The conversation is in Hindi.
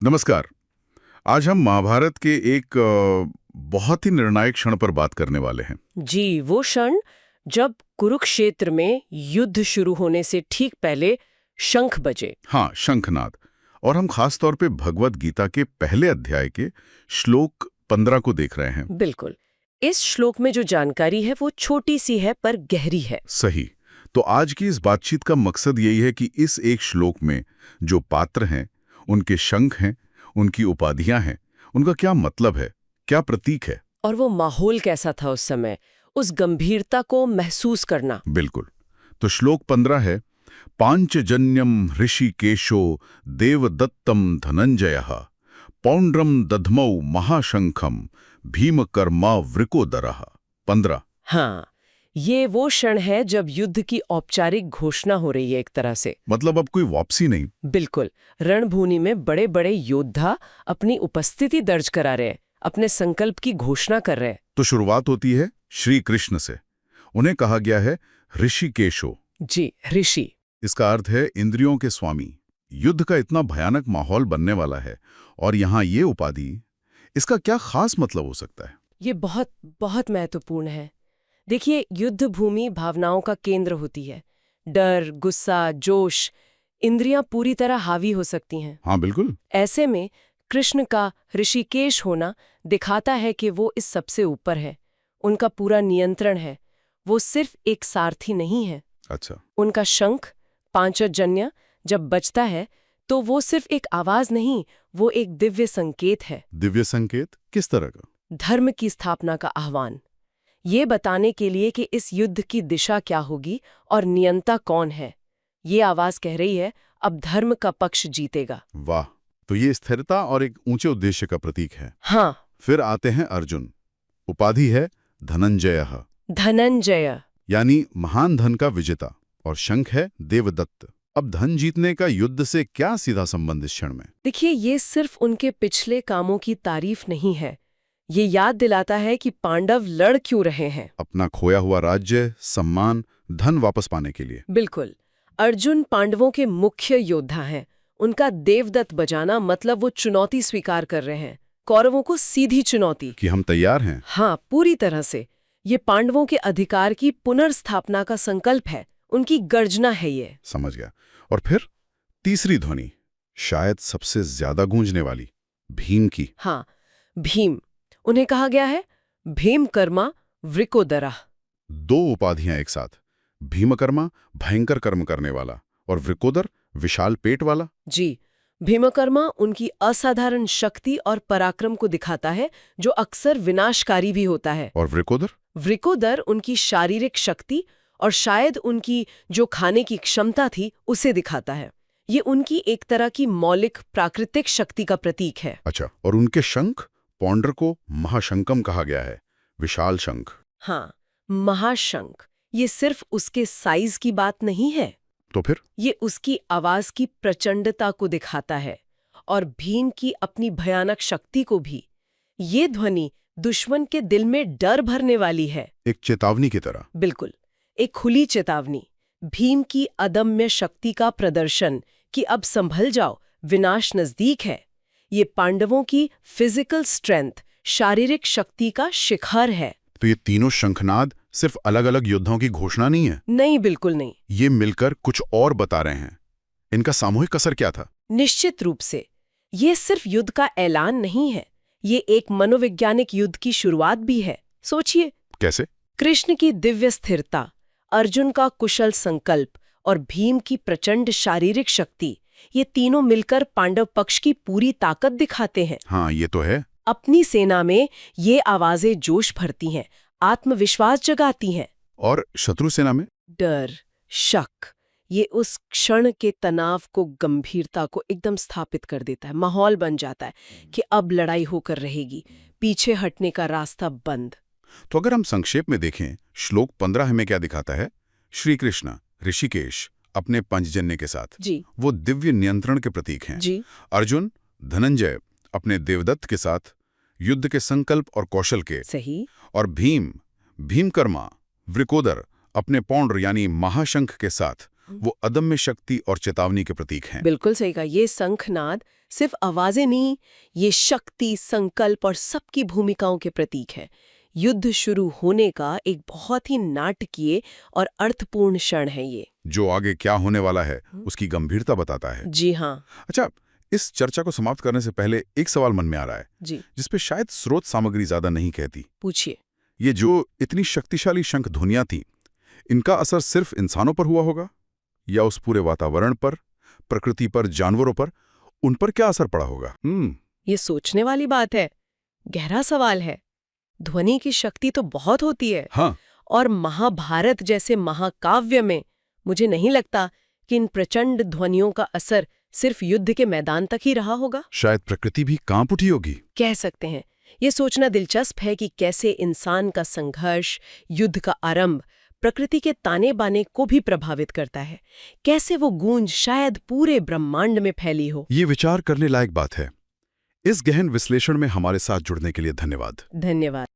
नमस्कार। आज हम महाभारत के एक बहुत ही निर्णायक क्षण पर बात करने वाले हैं। जी, वो क्षण जब कुरुक्षेत्र में युद्ध शुरू होने से ठीक पहले शंख बजे। हाँ, शंखनाद। और हम खास तौर पे भगवत गीता के पहले अध्याय के श्लोक 15 को देख रहे हैं। बिल्कुल। इस श्लोक में जो जानकारी है वो छोटी सी है पर गहरी है। सही। तो आज की इस बातचीत का मकसद यही है कि इस एक श्लोक में जो पात्र हैं, उनके शंख हैं, उनकी उपाधियां हैं, उनका क्या मतलब है, क्या प्रतीक है। और वो माहौल कैसा था उस समय, उस गंभीरता को महसूस करना। बिल्कुल। तो श्लोक 15 है, पांचजन्यम ऋषिकेशो देवदत्तम धनंजयः पौंड्रम दधमौ महाशंखम भीमकर्मा वृकोदरः। 15। हाँ, ये वो क्षण है जब युद्ध की औपचारिक घोषणा हो रही है एक तरह से। मतलब अब कोई वापसी नहीं। बिल्कुल। रणभूमि में बड़े बड़े योद्धा अपनी उपस्थिति दर्ज करा रहे हैं, अपने संकल्प की घोषणा कर रहे हैं। तो शुरुआत होती है श्री कृष्ण से। उन्हें कहा गया है ऋषिकेशो। जी, ऋषि। इसका अर्थ है इंद्रियों के स्वामी। युद्ध का इतना भयानक माहौल बनने वाला है और यहाँ ये उपाधि, इसका क्या खास मतलब हो सकता है? ये बहुत बहुत महत्वपूर्ण है। देखिए, युद्ध भूमि भावनाओं का केंद्र होती है। डर, गुस्सा, जोश, इंद्रियां पूरी तरह हावी हो सकती हैं। हाँ बिल्कुल। ऐसे में कृष्ण का ऋषिकेश होना दिखाता है कि वो इस सबसे ऊपर है। उनका पूरा नियंत्रण है। वो सिर्फ एक सारथी नहीं है। अच्छा। उनका शंख पांचजन्य जब बजता है तो वो सिर्फ एक आवाज नहीं, वो एक दिव्य संकेत है। दिव्य संकेत किस तरह का? धर्म की स्थापना का आह्वान, ये बताने के लिए कि इस युद्ध की दिशा क्या होगी और नियंता कौन है। ये आवाज कह रही है, अब धर्म का पक्ष जीतेगा। वाह। तो ये स्थिरता और एक ऊंचे उद्देश्य का प्रतीक है। हाँ। फिर आते हैं अर्जुन। उपाधि है धनंजयः, धनंजय। यानी महान धन का विजेता। और शंख है देवदत्त। अब धन जीतने का युद्ध से क्या सीधा संबंध इस क्षण में? देखिए, ये सिर्फ उनके पिछले कामों की तारीफ नहीं है। ये याद दिलाता है कि पांडव लड़ क्यों रहे हैं। अपना खोया हुआ राज्य, सम्मान, धन वापस पाने के लिए। बिल्कुल। अर्जुन पांडवों के मुख्य योद्धा हैं। उनका देवदत्त बजाना मतलब वो चुनौती स्वीकार कर रहे हैं, कौरवों को सीधी चुनौती कि हम तैयार हैं। हाँ, पूरी तरह से। ये पांडवों के अधिकार की पुनर्स्थापना का संकल्प है, उनकी गर्जना है ये। समझ गया। और फिर तीसरी ध्वनि, शायद सबसे ज्यादा गूंजने वाली, भीम की। हाँ, भीम। उन्हें कहा गया है भीमकर्मा वृकोदरा। दो उपाधियां एक साथ, भीमकर्मा भयंकर कर्म करने वाला और वृकोदर विशाल पेट वाला। जी, भीमकर्मा उनकी असाधारण शक्ति और पराक्रम को दिखाता है, जो अक्सर विनाशकारी भी होता है। और वृकोदर? वृकोदर उनकी शारीरिक शक्ति और शायद उनकी जो खाने की क्षमता थी उसे दिखाता है। ये उनकी एक तरह की मौलिक प्राकृतिक शक्ति का प्रतीक है। अच्छा। और उनके शंख, पौंड्र को महाशंकम कहा गया है, विशाल शंख। हाँ, महाशंख। ये सिर्फ उसके साइज की बात नहीं है, तो फिर? ये उसकी आवाज की प्रचंडता को दिखाता है और भीम की अपनी भयानक शक्ति को भी। ये ध्वनि दुश्मन के दिल में डर भरने वाली है। एक चेतावनी की तरह। बिल्कुल, एक खुली चेतावनी। भीम की अदम्य शक्ति का प्रदर्शन कि अब संभल जाओ, विनाश नजदीक है। ये पांडवों की फिजिकल स्ट्रेंथ, शारीरिक शक्ति का शिखर है। तो ये तीनों शंखनाद सिर्फ अलग अलग योद्धाओं की घोषणा नहीं है? नहीं, बिल्कुल नहीं। ये मिलकर कुछ और बता रहे हैं। इनका सामूहिक असर क्या था? निश्चित रूप से ये सिर्फ युद्ध का ऐलान नहीं है, ये एक मनोवैज्ञानिक युद्ध की शुरुआत भी है। सोचिए, कैसे? कृष्ण की दिव्य स्थिरता, अर्जुन का कुशल संकल्प और भीम की प्रचंड शारीरिक शक्ति, ये तीनों मिलकर पांडव पक्ष की पूरी ताकत दिखाते हैं। हाँ, ये तो है। अपनी सेना में ये आवाजें जोश भरती हैं, आत्मविश्वास जगाती हैं। और शत्रु सेना में? डर, शक, ये उस क्षण के तनाव को, गंभीरता को एकदम स्थापित कर देता है। माहौल बन जाता है कि अब लड़ाई होकर रहेगी, पीछे हटने का रास्ता बंद। तो अगर हम संक्षेप में देखें, श्लोक 15 हमें क्या दिखाता है? श्री कृष्ण ऋषिकेश अपने पंचजन्य के साथ, जी, वो दिव्य नियंत्रण के प्रतीक हैं। जी, अर्जुन धनंजय अपने देवदत्त के साथ, युद्ध के संकल्प और कौशल के। सही। और भीमकर्मा वृकोदर अपने पौंड्र यानी महाशंख के साथ, वो अदम्य शक्ति और चेतावनी के प्रतीक हैं। बिल्कुल सही कहा। ये शंखनाद सिर्फ आवाजें नहीं, ये शक्ति, संकल्प और सबकी भूमिकाओं के प्रतीक है। युद्ध शुरू होने का एक बहुत ही नाटकीय और अर्थपूर्ण क्षण है ये, जो आगे क्या होने वाला है उसकी गंभीरता बताता है। जी हाँ। अच्छा, इस चर्चा को समाप्त करने से पहले एक सवाल मन में आ रहा है, जी, जिसपे शायद स्रोत सामग्री ज्यादा नहीं कहती। पूछिए। ये जो इतनी शक्तिशाली शंख ध्वनियां थी, इनका असर सिर्फ इंसानों पर हुआ होगा या उस पूरे वातावरण पर, प्रकृति पर, जानवरों पर, उन पर क्या असर पड़ा होगा? ये सोचने वाली बात है, गहरा सवाल है। ध्वनि की शक्ति तो बहुत होती है। हाँ, और महाभारत जैसे महाकाव्य में मुझे नहीं लगता कि इन प्रचंड ध्वनियों का असर सिर्फ युद्ध के मैदान तक ही रहा होगा। शायद प्रकृति भी कांप उठी होगी। कह सकते हैं। ये सोचना दिलचस्प है कि कैसे इंसान का संघर्ष, युद्ध का आरंभ प्रकृति के ताने बाने को भी प्रभावित करता है। कैसे वो गूंज शायद पूरे ब्रह्मांड में फैली हो। ये विचार करने लायक बात है। इस गहन विश्लेषण में हमारे साथ जुड़ने के लिए धन्यवाद। धन्यवाद।